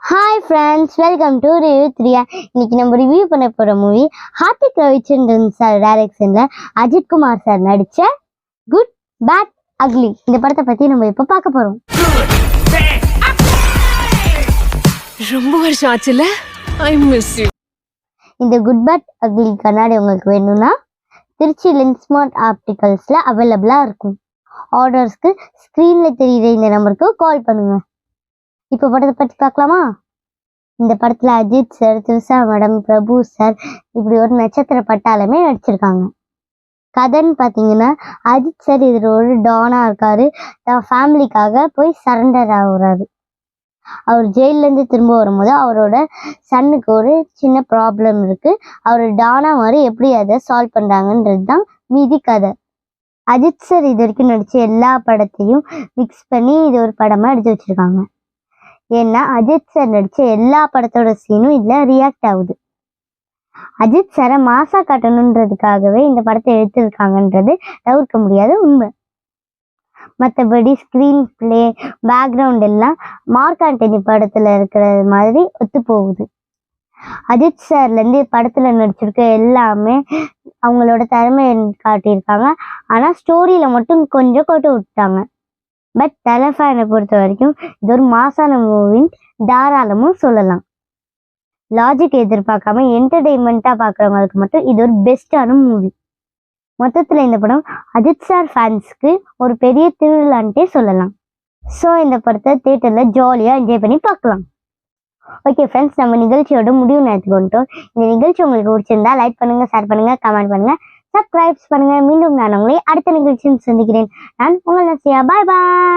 Hi friends, welcome to review 3. இன்னைக்கு நம்ம review பண்ண போகிற மூவி ஹார்திக் ரவிச்சந்திரன் சார் டைரக்ஷனில் அஜித் குமார் சார் நடித்த குட் பேட் அக்லி. இந்த படத்தை பற்றி நம்ம இப்போ பார்க்க போகிறோம். ரொம்ப வருஷம் ஆச்சுல, ஐ மிஸ் யூ. இந்த குட் பேட் அக்லி கண்ணாடி உங்களுக்கு வேணும்னா திருச்சி லென்ஸ்மார்ட் ஆப்டிகல்ஸில் அவைலபிளாக இருக்கும். ஆர்டர்ஸ்க்கு ஸ்க்ரீனில் தெரியுற இந்த நம்பருக்கு கால் பண்ணுங்கள். இப்போ படத்தை பற்றி பார்க்கலாமா? இந்த படத்தில் அஜித் சார், திரிஷா மேடம், பிரபு சார், இப்படி ஒரு நட்சத்திர பட்டாளமே நடிச்சிருக்காங்க. கதைன்னு பார்த்தீங்கன்னா, அஜித் சார் இதில் ஒரு டானாக இருக்காரு. தான் ஃபேமிலிக்காக போய் சரண்டர் ஆகுறாரு. அவர் ஜெயிலேருந்து திரும்ப வரும்போது அவரோட சன்னுக்கு ஒரு சின்ன ப்ராப்ளம் இருக்குது. அவர் டானா மாதிரி எப்படி அதை சால்வ் பண்ணுறாங்கன்றது தான் மீதி கதை. அஜித் சார் இது வரைக்கும் நடித்த எல்லா படத்தையும் மிக்ஸ் பண்ணி இது ஒரு படமாக எடுத்து வச்சுருக்காங்க. ஏன்னா அஜித் சார் நடித்த எல்லா படத்தோட சீனும் இதில் ரியாக்ட் ஆகுது. அஜித் சாரை மாசா காட்டணுன்றதுக்காகவே இந்த படத்தை எடுத்திருக்காங்கன்றது தவிர்க்க முடியாத உண்மை. மற்றபடி ஸ்க்ரீன் பிளே, பேக்ரவுண்ட் எல்லாம் மார்க் ஆண்டனி படத்தில் இருக்கிற மாதிரி ஒத்து போகுது. அஜித் சார்லேருந்து படத்தில் நடிச்சிருக்க எல்லாமே அவங்களோட திறமையை காட்டியிருக்காங்க. ஆனால் ஸ்டோரியில் மட்டும் கொஞ்சம் கொண்டு விட்டாங்க. பட் தலைஃபேனை பொறுத்த வரைக்கும் இது ஒரு மாசான மூவின்னு தாராளமும் சொல்லலாம். லாஜிக் எதிர்பார்க்காம என்டர்டெயின்மெண்ட்டாக பார்க்குறவங்களுக்கு மட்டும் இது ஒரு பெஸ்ட்டான மூவி. மொத்தத்தில் இந்த படம் அஜித் சார் ஃபேன்ஸ்க்கு ஒரு பெரிய திருவிழான்ட்டே சொல்லலாம். ஸோ இந்த படத்தை தியேட்டரில் ஜாலியாக என்ஜாய் பண்ணி பார்க்கலாம். ஓகே ஃப்ரெண்ட்ஸ், நம்ம நிகழ்ச்சியோட முடிவு நேரத்துக்கு வந்துட்டோம். இந்த நிகழ்ச்சி உங்களுக்கு பிடிச்சிருந்தா லைக் பண்ணுங்கள், ஷேர் பண்ணுங்கள், கமெண்ட் பண்ணுங்கள், சப்ஸ்கிரைப் பண்ணுங்கள். மீண்டும் நான் உங்களை அடுத்த நிகழ்ச்சியில் சந்திக்கிறேன். நான் உங்கள் நசியா. பாய் பாய்.